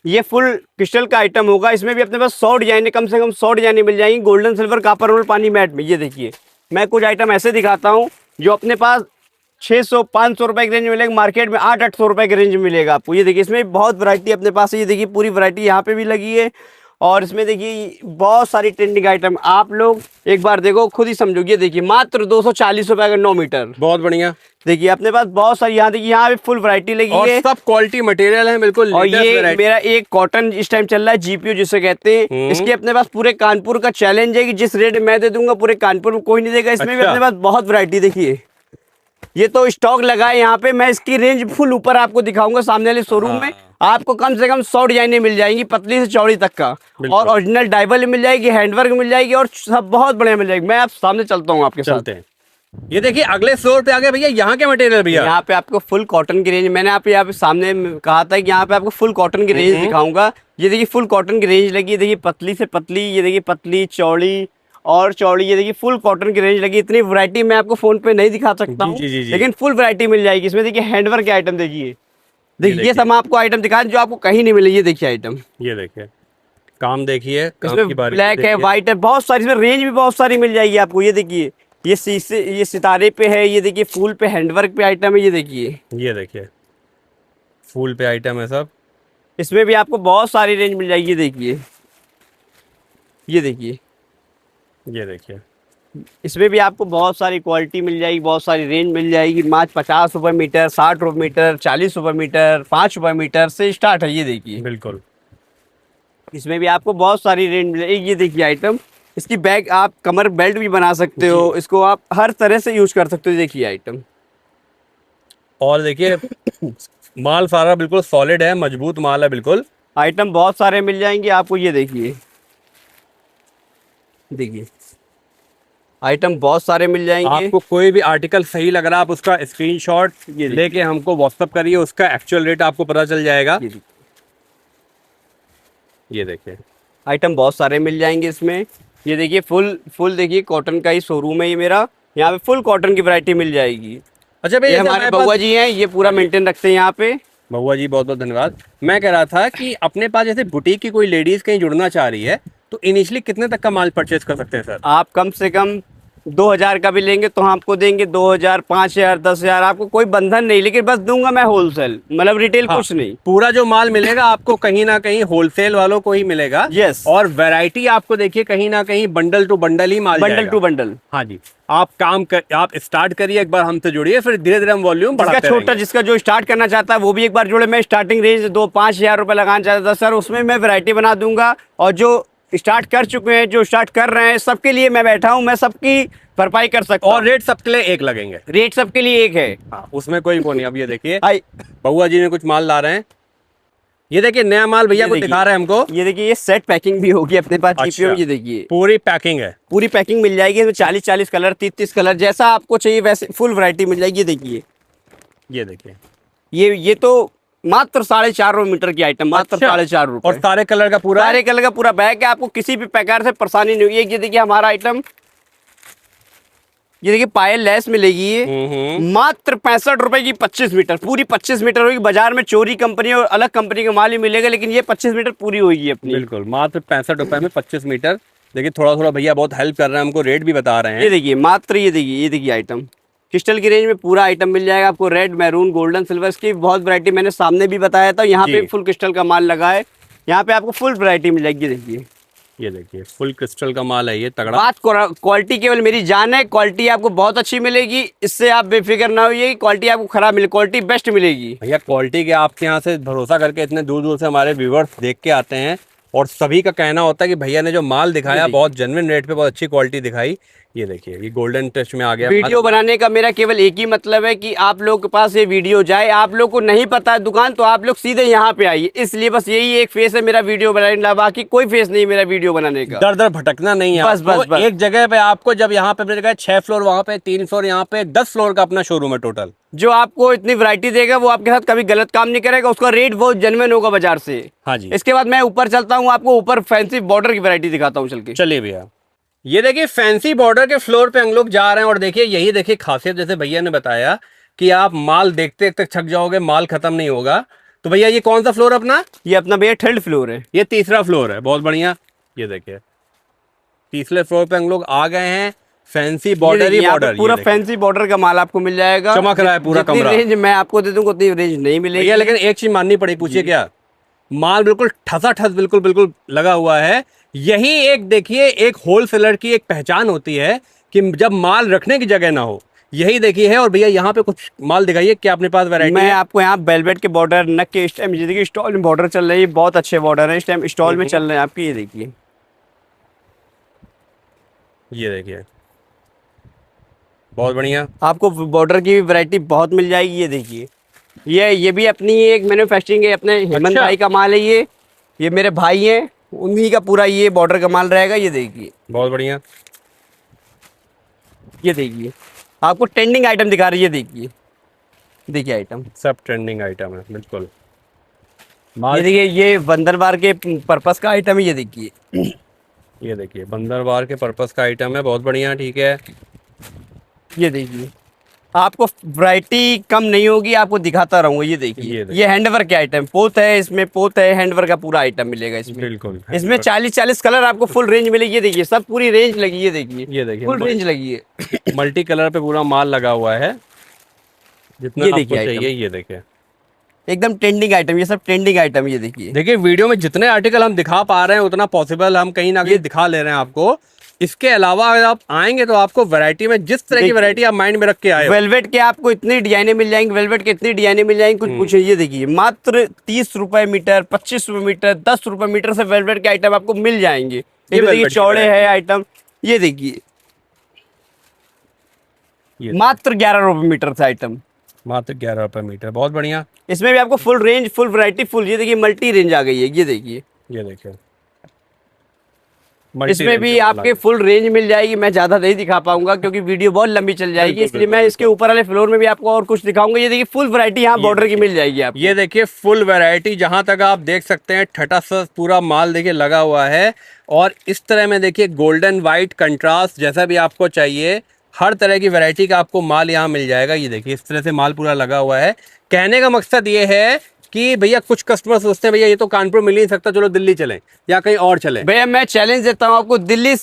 ये फुल क्रिस्टल का आइटम होगा। इसमें भी अपने पास 100 डिजाइने, कम से कम 100 डिजाइने मिल जाएंगी, गोल्डन सिल्वर कापर रोल पानी मैट में। ये देखिए मैं कुछ आइटम ऐसे दिखाता हूँ जो अपने पास 600-500 रुपए की रेंज में मिलेगा, मार्केट में 800-800 रुपए की रेंज में मिलेगा आपको। ये देखिए इसमें बहुत वैरायटी अपने पास है, ये देखिए पूरी वैरायटी यहाँ पे भी लगी है, और इसमें देखिए बहुत सारी ट्रेंडिंग आइटम, आप लोग एक बार देखो खुद ही समझोगे। देखिए मात्र 240 रुपए का 9 मीटर। बहुत बढ़िया। देखिए अपने पास बहुत सारी, यहाँ देखिए यहाँ पे फुल वैरायटी लगी और है, सब क्वालिटी मटेरियल है बिल्कुल। और ये मेरा एक कॉटन इस टाइम चल रहा है, जीपीओ जिसे कहते हैं। इसके अपने पास पूरे कानपुर का चैलेंज है कि जिस रेट मैं दे दूंगा पूरे कानपुर में कोई नहीं देगा। इसमें भी अपने पास बहुत वैरायटी। देखिए ये तो स्टॉक लगा है यहाँ पे, मैं इसकी रेंज फुल ऊपर आपको दिखाऊंगा सामने वाले शोरूम में। आपको कम से कम 100 डिजाइने मिल जाएंगी, पतली से चौड़ी तक का, और ओरिजिनल डाइबल मिल जाएगी, हैंडवर्क मिल जाएगी, और सब बहुत बढ़िया मिल जाएगी। मैं आप सामने चलता हूँ आपके साथ। ये देखिए अगले फ्लोर पे आ गए भैया, यहाँ के मटेरियल भैया। यहाँ पे आपको फुल कॉटन की रेंज, मैंने आप यहाँ पे सामने कहा था कि यहाँ पे आपको फुल कॉटन की रेंज दिखाऊंगा। ये देखिए फुल कॉटन की रेंज लगी, देखिए पतली से पतली, ये देखिए पतली चौड़ी और चौड़ी, ये देखिए फुल कॉटन की रेंज लगी। इतनी वैरायटी मैं आपको फोन पे नहीं दिखा सकता हूँ, लेकिन फुल वैरायटी मिल जाएगी। इसमें देखिए हैंडवर्क के आइटम देखिए, ये सब आपको आइटम दिखा जो आपको कहीं नहीं मिले। ये देखिए आइटम, ये देखिए काम, देखिए इसमें ब्लैक है, व्हाइट है, बहुत सारी, इसमें रेंज भी बहुत सारी मिल जाएगी आपको। ये देखिए ये शीशे, ये सितारे पे है, ये देखिए फूल पे हैंडवर्क पे आइटम है। ये देखिए फूल पे आइटम है सब, इसमें भी आपको बहुत सारी रेंज मिल जाएगी। ये देखिए इसमें भी आपको बहुत सारी क्वालिटी मिल जाएगी, बहुत सारी रेंज मिल जाएगी। मात्र 50 रुपये मीटर, 60 रुपये मीटर, 40 रुपये मीटर, 5 रुपये मीटर से स्टार्ट है। ये देखिए बिल्कुल, इसमें भी आपको बहुत सारी रेंज मिल जाएगी। ये देखिए आइटम, इसकी बैग आप कमर बेल्ट भी बना सकते हो, इसको आप हर तरह से यूज कर सकते हो। देखिए आइटम, और देखिए माल सारा बिल्कुल सॉलिड है, मजबूत माल है बिल्कुल। आइटम बहुत सारे मिल जाएंगे आपको। ये देखिए आइटम बहुत सारे मिल जाएंगे। आपको कोई भी आर्टिकल सही लग रहा है, आप उसका स्क्रीनशॉट लेके हमको व्हाट्सएप करिए, उसका एक्चुअल रेट आपको पता चल जाएगा। ये देखिए आइटम बहुत सारे मिल जाएंगे इसमें। ये देखिए फुल देखिए कॉटन का ही शोरूम है ये मेरा, यहाँ पे फुल कॉटन की वैरायटी मिल जाएगी। अच्छा भैया, ये हमारे बउआ जी हैं, ये पूरा मेंटेन रखते हैं यहाँ पे। बउआ जी बहुत बहुत धन्यवाद। मैं कह रहा था कि अपने पास जैसे बुटीक की कोई लेडीज कहीं जुड़ना चाह रही है, तो इनिशियली कितने तक का माल परचेज कर सकते हैं सर? आप कम से कम 2000 का भी लेंगे तो हम आपको देंगे 2000, 5000, 10,000, आपको कोई बंधन नहीं, लेकिन बस दूंगा मैं होलसेल, मतलब रिटेल कुछ नहीं। पूरा जो माल मिलेगा आपको कहीं ना कहीं होलसेल वालों को ही मिलेगा। यस, और वैरायटी आपको देखिए कहीं ना कहीं बंडल टू बंडल ही माल, बंडल टू बंडल। हाँ जी, आप आप स्टार्ट करिए, एक बार हमसे जुड़िए, फिर धीरे धीरे हम वॉल्यूम बढ़ाते रहेंगे। छोटा जिसका जो स्टार्ट करना चाहता है वो भी एक बार जुड़े। मैं स्टार्टिंग रेंज 2-5 हजार रुपए लगाना चाहता था सर, उसमें मैं वैरायटी बना दूंगा, और जो स्टार्ट कर चुके हैं, जो स्टार्ट कर रहे हैं, सबके लिए मैं बैठा हूँ, मैं सबकी भरपाई कर सकता हूँ। और रेट सबके लिए एक लगेंगे? रेट सबके लिए एक है। हाँ, उसमें कोई वो नहीं। अब ये देखिए आई बउआ जी ने कुछ माल ला रहे हैं। ये देखिए नया माल भैया को दिखा रहे हैं हमको। ये देखिए, ये सेट पैकिंग भी होगी अपने पास। अच्छा, GPO में ये देखिए पूरी पैकिंग है। पूरी पैकिंग मिल जाएगी इसमें। 40 कलर, 30 कलर, जैसा आपको चाहिए वैसे फुल वैरायटी मिल जाएगी। ये देखिए, ये देखिए, ये तो मात्र 4.5 मीटर की आइटम, मात्र अच्छा, 4.5 रुपए। और सारे कलर का पूरा सारे कलर का पूरा बैग है, आपको किसी भी प्रकार से परेशानी नहीं होगी। ये देखिए हमारा आइटम, ये देखिए पायल लेस मिलेगी। ये मात्र 65 रुपए की 25 मीटर, पूरी 25 मीटर होगी। बाजार में चोरी कंपनी और अलग कंपनी का माल ही मिलेगा, लेकिन ये 25 मीटर पूरी होगी अपनी। बिल्कुल, मात्र 65 रुपए में 25 मीटर। देखिए थोड़ा थोड़ा भैया बहुत हेल्प कर रहे हैं हमको, रेट भी बता रहे हैं। ये देखिए मात्र, ये देखिए आइटम क्रिस्टल की रेंज में पूरा आइटम मिल जाएगा आपको। रेड, मैरून, गोल्डन, सिल्वर, इसकी बहुत वैरायटी मैंने सामने भी बताया था। यहाँ पे फुल क्रिस्टल का माल लगा है, यहाँ पे आपको फुल वैरायटी मिल जाएगी। देखिए, ये देखिए फुल क्रिस्टल का माल है ये, तगड़ा। बात क्वालिटी केवल मेरी जान है, क्वालिटी आपको बहुत अच्छी मिलेगी, इससे आप बेफिक्र ना होइए कि क्वालिटी आपको खराब मिले, क्वालिटी बेस्ट मिलेगी। भैया क्वालिटी के आपके यहाँ से भरोसा करके इतने दूर दूर से हमारे व्यूवर्स देख के आते हैं, और सभी का कहना होता है कि भैया ने जो माल दिखाया बहुत जेन्युइन रेट पे, बहुत अच्छी क्वालिटी दिखाई। ये देखिए, ये गोल्डन टच में आ गया। वीडियो बनाने का मेरा केवल एक ही मतलब है कि आप लोग के पास ये वीडियो जाए। आप लोग को नहीं पता है दुकान, तो आप लोग सीधे यहाँ पे आइए। इसलिए बस यही एक फेस है मेरा वीडियो बनाने का, बाकी कोई फेस नहीं मेरा वीडियो बनाने का। दर दर भटकना नहीं है बस, आपको। बस। एक जगह पे आपको, जब यहाँ पे अपने जगह 6 फ्लोर, वहाँ पे 3 फ्लोर, यहाँ पे 10 फ्लोर का अपना शोरूम है टोटल। जो आपको इतनी वैरायटी देगा वो आपके साथ कभी गलत काम नहीं करेगा, उसका रेट बहुत जेन्युइन होगा बाजार से। हाँ जी। इसके बाद मैं ऊपर चलता हूँ, आपको ऊपर फैंसी बॉर्डर की वैरायटी दिखाता हूँ चल के। चलिए भैया, ये देखिए फैंसी बॉर्डर के फ्लोर पे हम लोग जा रहे हैं। और देखिए यही देखिए खासियत, जैसे भैया ने बताया कि आप माल देखते तक थक जाओगे, माल खत्म नहीं होगा। तो भैया ये कौन सा फ्लोर अपना? ये अपना भैया 3rd फ्लोर है। ये 3रा फ्लोर है, बहुत बढ़िया। ये देखिए 3रे फ्लोर पे हम लोग आ गए हैं। फैंसी बॉर्डर ही बॉर्डर, पूरा फैंसी बॉर्डर का माल आपको मिल जाएगा। चमक रहा है पूरा कमरा। रेंज मैं आपको दे दूंगा उतनी रेंज नहीं मिलेगी भैया, लेकिन एक चीज माननी पड़ी। पूछिए क्या? माल बिल्कुल ठसाठस, बिल्कुल बिल्कुल लगा हुआ है। यही एक देखिए, एक होलसेलर की एक पहचान होती है कि जब माल रखने की जगह ना हो। यही देखिए है। और भैया यहाँ पे कुछ माल दिखाइए, क्या अपने पास वैरायटी मैं है? आपको यहाँ वेलवेट के बॉर्डर, नक के इस टाइम देखिए स्टॉल में बॉर्डर चल रही है, बहुत अच्छे बॉर्डर है इस टाइम स्टॉल में चल रहे हैं आपकी। ये देखिए, ये देखिए बहुत बढ़िया। आपको बॉर्डर की वैरायटी बहुत मिल जाएगी। ये देखिए, ये भी अपनी एक मैन्युफैक्चरिंग है, अपने हेमंत भाई का माल है। ये मेरे भाई हैं, उन्हीं का पूरा ये बॉर्डर का माल रहेगा। ये देखिए बहुत बढ़िया। ये देखिए, आपको ट्रेंडिंग आइटम दिखा रही है। देखिए आइटम सब ट्रेंडिंग आइटम है बिल्कुल। ये देखिए, ये बंदरबार के पर्पस का आइटम है। ये देखिए, ये देखिए बंदरबार के पर्पस का आइटम है, बहुत बढ़िया। ठीक है, ये देखिए, आपको वैरायटी कम नहीं होगी, आपको दिखाता रहूंगा। ये देखिए, ये हैंडवर्क के आइटम, पोत है, इसमें पोत है, हैंडवर्क का पूरा आइटम मिलेगा इसमें। बिल्कुल, इसमें 40 कलर आपको फुल रेंज मिलेगी। ये देखिए, सब पूरी रेंज लगी है। ये देखिए फुल रेंज लगी है। मल्टी कलर पे पूरा माल लगा हुआ है, जितना ये आपको देखिए चाहिए। आइटम। ये देखिए एकदम ट्रेंडिंग आइटम, ये सब ट्रेंडिंग आइटम। ये देखिए, देखिए वीडियो में जितने आर्टिकल हम दिखा पा रहे हैं उतना पॉसिबल हम कहीं ना कहीं दिखा ले रहे हैं आपको। इसके अलावा अगर आप आएंगे तो आपको वैरायटी में, जिस तरह की वैरायटी आप माइंड में रख के आए हो। वेलवेट के आपको इतनी डिजाइने मिल जाएंगी, वेलवेट के इतनी डिजाइने मिल जाएंगी, कुछ पूछे। ये देखिए, मात्र 30 रुपए मीटर, 25 रुपए मीटर, 10 रुपए मीटर से वेलवेट के आइटम आपको मिल जाएंगे। ये देखिए चौड़े है आइटम। ये देखिए मात्र 11 रुपए मीटर से आइटम, मात्र 11 रुपए मीटर, बहुत बढ़िया। इसमें भी आपको full range, full variety, full. ये देखिए मल्टी रेंज आ गई है। ये देखिए, ये देखिए इसमें भी आपके फुल रेंज मिल जाएगी। मैं ज्यादा नहीं दिखा पाऊंगा क्योंकि वीडियो बहुत लंबी चल जाएगी, इसलिए मैं इसके ऊपर वाले फ्लोर में भी आपको और कुछ दिखाऊंगा। ये देखिए फुल वैरायटी यहाँ बॉर्डर की मिल जाएगी आपको। ये देखिए फुल वैरायटी, जहां तक आप देख सकते हैं ठटा सा पूरा माल देखिए लगा हुआ है। और इस तरह में देखिए गोल्डन व्हाइट कंट्रास्ट, जैसा भी आपको चाहिए हर तरह की वैरायटी का आपको माल यहाँ मिल जाएगा। ये देखिए इस तरह से माल पूरा लगा हुआ है। कहने का मकसद ये है कि भैया कुछ कस्टमर सोचते हैं भैया ये तो कानपुर मिल ही नहीं सकता, चलो दिल्ली चलें या कहीं और चलें। भैया मैं चैलेंज देता हूँ आपको, दिल्ली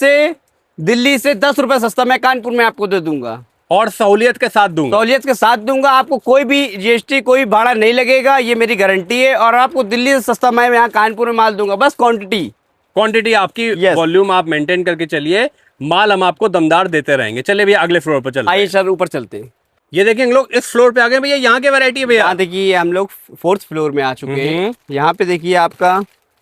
से 10 रुपए सस्ता मैं कानपुर में आपको दे दूंगा, और सहूलियत के साथ दूंगा। सहूलियत के साथ दूंगा। आपको कोई भी GST, कोई भाड़ा नहीं लगेगा, ये मेरी गारंटी है। और आपको दिल्ली से सस्ता मैं यहाँ कानपुर में माल दूंगा, बस क्वांटिटी आपकी, वॉल्यूम आप मेंटेन करके चलिए, माल हम आपको दमदार देते रहेंगे। चलिए भैया अगले फ्लोर पर चलते हैं। आइए सर ऊपर चलते हैं। ये देखिए हम लोग इस फ्लोर पे आ गए भैया, यहाँ की वैरायटी है भैया। यहाँ देखिए हम लोग 4th फ्लोर में आ चुके हैं। यहाँ पे देखिए आपका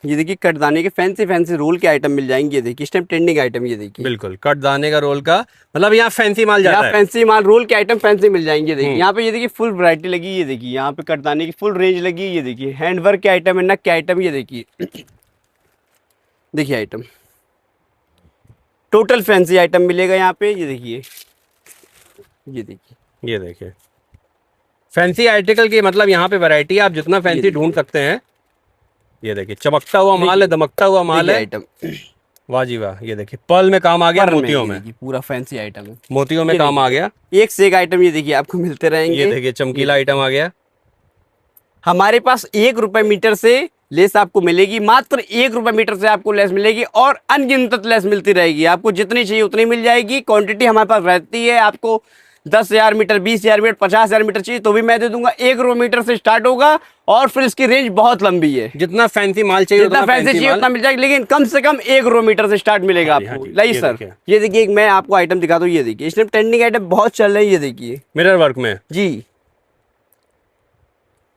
ये देखिए कटदाने के फैंसी फैंसी रोल के आइटम मिल जाएंगे। ये देखिए इस टाइम ट्रेंडिंग आइटम, ये देखिए बिल्कुल कट दाने का रोल का मतलब यहाँ फैंसी माल जाता यहाँ है। फैंसी माल रोल के आइटम फैंसी मिल जाएंगे। ये देखिए यहाँ पे, ये देखिए फुल वैरायटी लगी है। ये देखिए यहाँ पे कटदाने की फुल रेंज लगी है। ये देखिए हैंडवर्क के आइटम है, नक के आइटम। ये देखिए देखिए आइटम टोटल फैंसी आइटम मिलेगा यहाँ पे। ये देखिए ये देखिए फैंसी आर्टिकल की मतलब यहाँ पे वैरायटी आप जितना फैंसी ढूंढ सकते हैं। ये देखिए चमकता हुआ माल है, दमकता हुआ माल है आइटम। वाह जी वाह। ये देखिए पर्ल में काम आ गया, मोतियों में पूरा फैंसी आइटम है, मोतियों में काम आ गया। एक से एक आइटम ये देखिए आपको मिलते रहेंगे। ये देखिए चमकीला आइटम आ गया। हमारे पास 1 रुपए मीटर से लेस आपको मिलेगी, मात्र 1 रुपए मीटर से आपको लेस मिलेगी और अनगिनत लेस मिलती रहेगी। आपको जितनी चाहिए उतनी मिल जाएगी। क्वांटिटी हमारे पास रहती है। आपको 10,000 मीटर, 20,000 मीटर, 50,000 मीटर चाहिए तो भी मैं दे दूंगा। 1 रुपए मीटर से स्टार्ट होगा और फिर इसकी रेंज बहुत लंबी है। जितना फैंसी माल चाहिए, जितना फैंसी चाहिए उतना मिल जाएगा, लेकिन कम से कम 1 रुपए मीटर से स्टार्ट मिलेगा आपको। लाइए सर, ये देखिए मैं आपको आइटम दिखाता हूँ। ये देखिए इसमें ट्रेंडिंग आइटम बहुत चल रही है। ये देखिए मिरर वर्क में जी।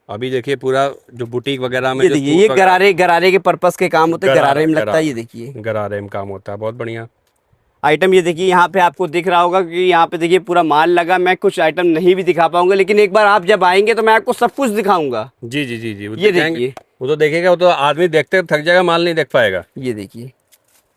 अभी देखिए पूरा जो बुटीक वगैरह में ये देखिए ये गरारे के पर्पस के काम होते हैं। गरारे में लगता है। ये देखिए गरारे में काम होता है, बहुत बढ़िया आइटम। ये देखिए यहाँ पे आपको दिख रहा होगा कि यहाँ पे देखिए पूरा माल लगा। मैं कुछ आइटम नहीं भी दिखा पाऊंगा, लेकिन एक बार आप जब आएंगे तो मैं आपको सब कुछ दिखाऊंगा। जी जी जी जी। ये देखिए, वो तो देखेगा, वो तो आदमी देखते थक जाएगा, माल नहीं देख पाएगा। ये देखिए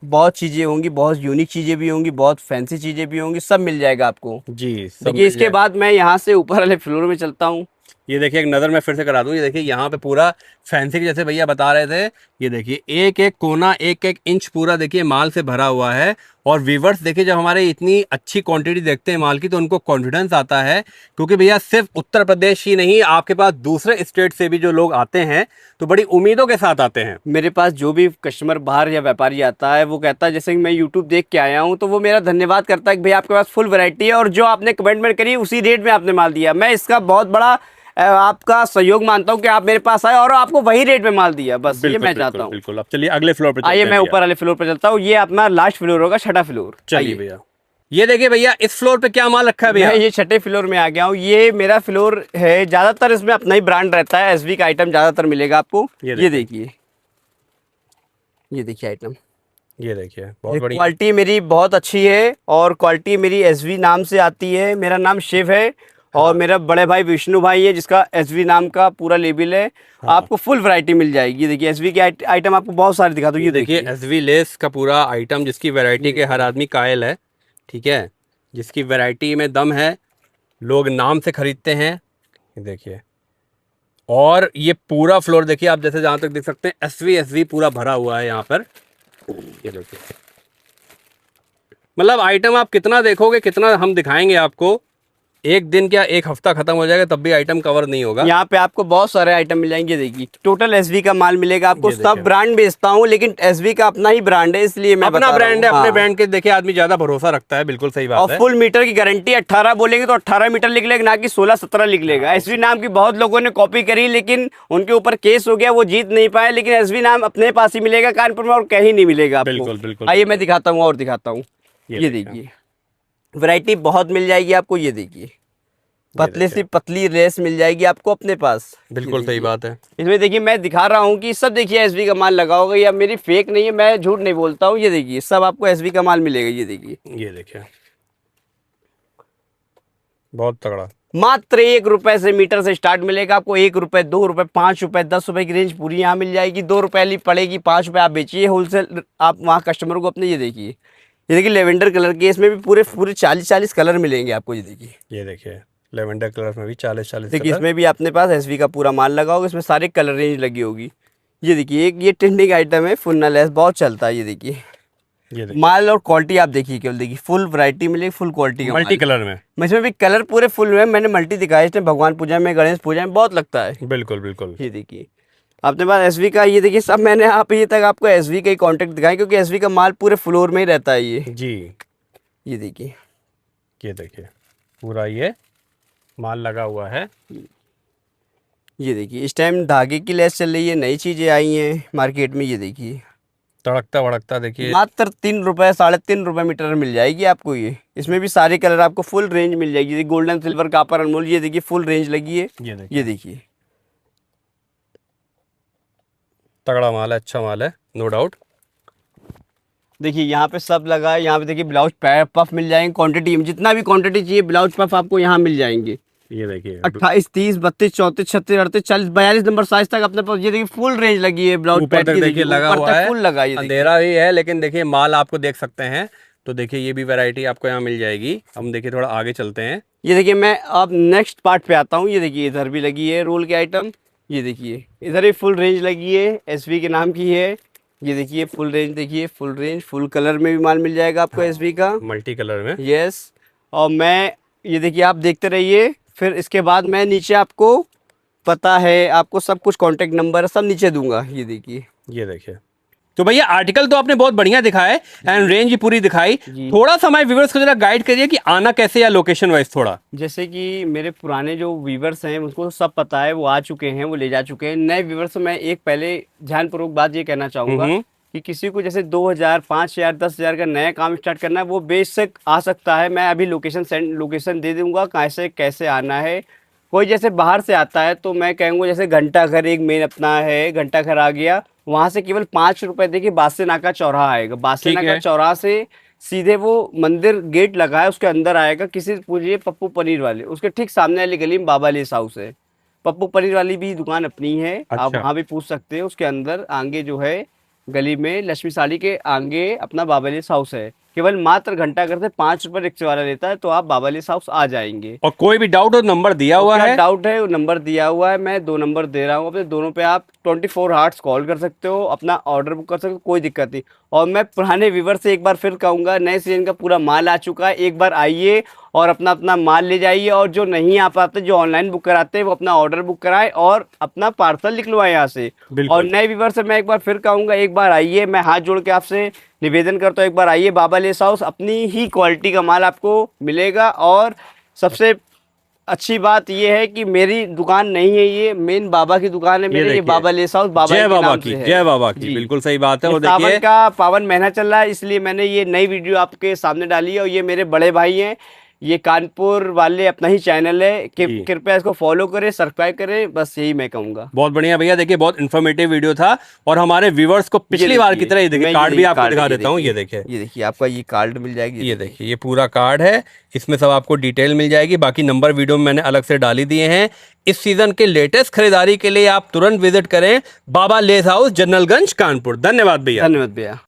बहुत चीजें होंगी, बहुत यूनिक चीजें भी होंगी, बहुत फैंसी चीजें भी होंगी, सब मिल जाएगा आपको जी। देखिए इसके बाद मैं यहाँ से ऊपर वाले फ्लोर में चलता हूँ। ये देखिए एक नज़र मैं फिर से करा दूं। ये देखिए यहाँ पे पूरा फैंसी के जैसे भैया बता रहे थे। ये देखिए एक एक कोना, एक एक इंच पूरा देखिए माल से भरा हुआ है। और व्यूवर्स देखिए जब हमारे इतनी अच्छी क्वांटिटी देखते हैं माल की तो उनको कॉन्फिडेंस आता है, क्योंकि भैया सिर्फ उत्तर प्रदेश ही नहीं, आपके पास दूसरे स्टेट से भी जो लोग आते हैं तो बड़ी उम्मीदों के साथ आते हैं। मेरे पास जो भी कस्टमर बाहर या व्यापारी आता है वो कहता है जैसे कि मैं यूट्यूब देख के आया हूँ, तो वो मेरा धन्यवाद करता है कि भैया आपके पास फुल वैरायटी है और जो आपने कमेंटमेंट करी उसी रेट में आपने माल दिया। मैं इसका बहुत बड़ा आपका सहयोग मानता हूँ कि आप मेरे पास आए और आपको वही रेट में माल दिया। बस ये मैं चाहता हूँ। बिल्कुल। अब चलिए अगले फ्लोर पे आइए मैं ऊपर वाले फ्लोर पे चलता हूँ। ये अपना लास्ट फ्लोर होगा, 6ठा फ्लोर। चलिए भैया। ये देखिए भैया इस फ्लोर पे क्या माल रखा है भैया? मैं ये 6ठे फ्लोर में आ गया हूँ। ये मेरा फ्लोर है, ज्यादातर इसमें अपना ही ब्रांड रहता है। एसवी का आइटम ज्यादातर मिलेगा आपको। ये देखिए आइटम, ये देखिए बहुत बढ़िया क्वालिटी मेरी बहुत अच्छी है और क्वालिटी मेरी एसवी नाम से आती है। मेरा नाम शिव है और मेरा बड़े भाई विष्णु भाई है जिसका एसवी नाम का पूरा लेबल है। आपको फुल वैरायटी मिल जाएगी। देखिए एसवी के आइटम आपको बहुत सारे दिखा दूँ। ये देखिए एसवी लेस का पूरा आइटम जिसकी वैरायटी के हर आदमी कायल है, ठीक है, जिसकी वैरायटी में दम है, लोग नाम से खरीदते हैं। ये देखिए और ये पूरा फ्लोर देखिए आप, जैसे जहाँ तक देख सकते हैं एसवी पूरा भरा हुआ है यहाँ पर। ये देखिए मतलब आइटम आप कितना देखोगे, कितना हम दिखाएंगे आपको, एक दिन क्या एक हफ्ता खत्म हो जाएगा तब भी आइटम कवर नहीं होगा। यहाँ पे आपको बहुत सारे आइटम मिल जाएंगे। देखिए टोटल एसवी का माल मिलेगा आपको। सब ब्रांड बेचता हूँ लेकिन एसवी का अपना ही ब्रांड है, इसलिए मैं अपना ब्रांड है। अपने ब्रांड के देखिए आदमी ज्यादा भरोसा रखता है। बिल्कुल सही बात है। और फुल मीटर की गारंटी 18 बोलेंगे तो 18 मीटर लिख लेगा, ना कि 16-17 लिख लेगा। एसवी नाम की बहुत लोगों ने कॉपी करी लेकिन उनके ऊपर केस हो गया, वो जीत नहीं पाए। लेकिन एसवी नाम अपने पास ही मिलेगा कानपुर में और कहीं नहीं मिलेगा। बिल्कुल बिल्कुल। आइए मैं दिखाता हूँ और दिखाता हूँ। ये देखिए वैरायटी बहुत मिल जाएगी आपको। ये देखिए पतले से पतली रेस मिल जाएगी आपको अपने पास। बिल्कुल सही बात है। इसमें देखिए मैं दिखा रहा हूँ कि सब देखिए एसवी का माल लगा होगा। या मेरी फेक नहीं है, मैं झूठ नहीं बोलता हूँ। ये देखिए सब आपको एसवी का माल मिलेगा। ये देखिए बहुत तगड़ा। मात्र 1 रुपए से मीटर से स्टार्ट मिलेगा आपको। 1 रुपए, 2 रुपए, 5 रुपए, 10 रुपए की रेंज पूरी यहाँ मिल जाएगी। 2 रुपए वाली पड़ेगी, 5 रुपए आप बेचिए होलसेल आप वहाँ कस्टमर को अपने। ये देखिए लेवेंडर कलर के, इसमें भी पूरे 40 कलर मिलेंगे आपको। ये देखिए लेवेंडर कलर में भी 40 देखिए इसमें भी अपने पास एसवी का पूरा माल लगा होगा। इसमें सारे कलर रेंज लगी होगी। ये देखिए एक ये ट्रेंडिंग आइटम है, फुल लेस बहुत चलता है। ये देखिए माल और क्वालिटी आप देखिए, केवल देखिए फुल वैरायटी मिलेगी, फुल क्वालिटी का मल्टी कलर में। इसमें भी कलर पूरे फुल में मैंने मल्टी दिखाया। इसमें भगवान पूजा में, गणेश पूजा में बहुत लगता है। बिल्कुल बिल्कुल। ये देखिए अपने पास एसवी का। ये देखिए सब मैंने आप ये तक आपको एसवी का ही कॉन्टेक्ट दिखाया क्योंकि एसवी का माल पूरे फ्लोर में ही रहता है। ये जी ये देखिए पूरा ये माल लगा हुआ है। ये देखिए इस टाइम धागे की लेस चल रही है, नई चीजें आई हैं मार्केट में। ये देखिए तड़कता भड़कता देखिए मात्र 3 रुपए, 3.5 रुपए मीटर मिल जाएगी आपको। ये इसमें भी सारे कलर आपको फुल रेंज मिल जाएगी। जैसे गोल्डन, सिल्वर, कॉपर, अनमोल। ये देखिए फुल रेंज लगी है। ये देखिए तगड़ा माल है, अच्छा माल है, नो डाउट। देखिए यहाँ पे सब लगा है, यहाँ पे देखिए ब्लाउज पफ मिल जाएंगे क्वांटिटी में, जितना भी क्वांटिटी चाहिए ब्लाउज पफ आपको यहाँ मिल जाएंगे। ये देखिए 28, 30, 32, 34, 36, 38, 40, 42 नंबर साइज तक अपने पास ये देखिए फुल रेंज लगी है ब्लाउज ऊपर पैड तक की। देखिए लगा ऊपर हुआ तक है, फुल लगा है, अंधेरा भी है लेकिन देखिए माल आपको देख सकते हैं। तो देखिए ये भी वैरायटी आपको यहाँ मिल जाएगी। हम देखिए थोड़ा आगे चलते हैं। ये देखिए मैं अब नेक्स्ट पार्ट पे आता हूँ। ये देखिए इधर भी लगी है रोल के आइटम। ये देखिए इधर भी फुल रेंज लगी है, एसवी के नाम की है। ये देखिए फुल रेंज, देखिए फुल रेंज, फुल कलर में भी माल मिल जाएगा आपको एसवी का, मल्टी कलर में। यस। और मैं ये देखिए आप देखते रहिए, फिर इसके बाद मैं नीचे आपको पता है, आपको सब कुछ कॉन्टेक्ट नंबर सब नीचे दूंगा। ये देखिए, ये देखिए। तो भैया आर्टिकल तो आपने बहुत बढ़िया दिखाया है एंड रेंज भी पूरी दिखाई। थोड़ा सा हमारे व्यूअर्स को जरा गाइड करिए कि आना कैसे, या लोकेशन वाइज थोड़ा। जैसे कि मेरे पुराने जो व्यूवर्स हैं उनको सब पता है, वो आ चुके हैं, वो ले जा चुके हैं। नए व्यूवर्स मैं एक पहले ध्यानपूर्वक बात ये कहना चाहूँगा कि किसी को जैसे 2000, 5000, 10,000 का नया काम स्टार्ट करना है, वो बेशक आ सकता है। मैं अभी लोकेशन दे दूंगा कैसे कैसे आना है। कोई जैसे बाहर से आता है तो मैं कहूँगा जैसे घंटा घर एक मेन अपना है, घंटा घर आ गया, वहाँ से केवल 5 रुपये देखिए बादशाह नाका चौराहा आएगा। बादशाह नाका चौराहा से सीधे वो मंदिर गेट लगा है, उसके अंदर आएगा। किसी से पूछिए पप्पू पनीर वाले, उसके ठीक सामने वाली गली में बाबा लेस हाउस है। पप्पू पनीर वाली भी दुकान अपनी है। अच्छा। आप वहाँ भी पूछ सकते हैं। उसके अंदर आगे जो है गली में लक्ष्मी साड़ी के आगे अपना बाबा लेस हाउस है। केवल मात्र घंटा घर से 5 रुपये रिक्शे वाला लेता है, तो आप बाबा लेस हाउस आ जाएंगे। और कोई भी डाउट हो नंबर दिया हुआ है, डाउट है वो नंबर दिया हुआ है, मैं 2 नंबर दे रहा हूँ अपने, दोनों पे आप 24 आवर्स कॉल कर सकते हो, अपना ऑर्डर बुक कर सकते हो, कोई दिक्कत नहीं। और मैं पुराने व्यूवर से एक बार फिर कहूँगा, नए सीजन का पूरा माल आ चुका है, एक बार आइए और अपना अपना माल ले जाइए। और जो नहीं आ पाते, जो ऑनलाइन बुक कराते हैं, वो अपना ऑर्डर बुक कराए और अपना पार्सल निकलवाए यहाँ से। और नए व्यूवर से मैं एक बार फिर कहूँगा, एक बार आइए, मैं हाथ जोड़ के आपसे निवेदन करता हूँ, एक बार आइए बाबा लेस हाउस, अपनी ही क्वालिटी का माल आपको मिलेगा। और सबसे अच्छी बात ये है कि मेरी दुकान नहीं है, ये मेन बाबा की दुकान है मेरे, ये बाबा लेस हाउस बाबा जय बाबा नाम की, से है। जय बाबा की, बिल्कुल सही बात है। और सावन देखिए का पावन महीना चल रहा है, इसलिए मैंने ये नई वीडियो आपके सामने डाली है। और ये मेरे बड़े भाई हैं, ये कानपुर वाले, अपना ही चैनल है, कृपया इसको फॉलो करें, सब्सक्राइब करें, बस यही मैं कहूँगा। बहुत बढ़िया भैया, देखिए बहुत इन्फॉर्मेटिव वीडियो था। और हमारे व्यूवर्स को पिछली बार की तरह ये देखिए कार्ड भी आपको दिखा देता हूँ। ये देखिए आपका ये कार्ड मिल जाएगी। ये देखिए ये पूरा कार्ड है, इसमें सब आपको डिटेल मिल जाएगी। बाकी नंबर वीडियो में मैंने अलग से डाली दिए हैं। इस सीजन के लेटेस्ट खरीदारी के लिए आप तुरंत विजिट करें बाबा लेस हाउस, जनरलगंज, कानपुर। धन्यवाद भैया। धन्यवाद भैया।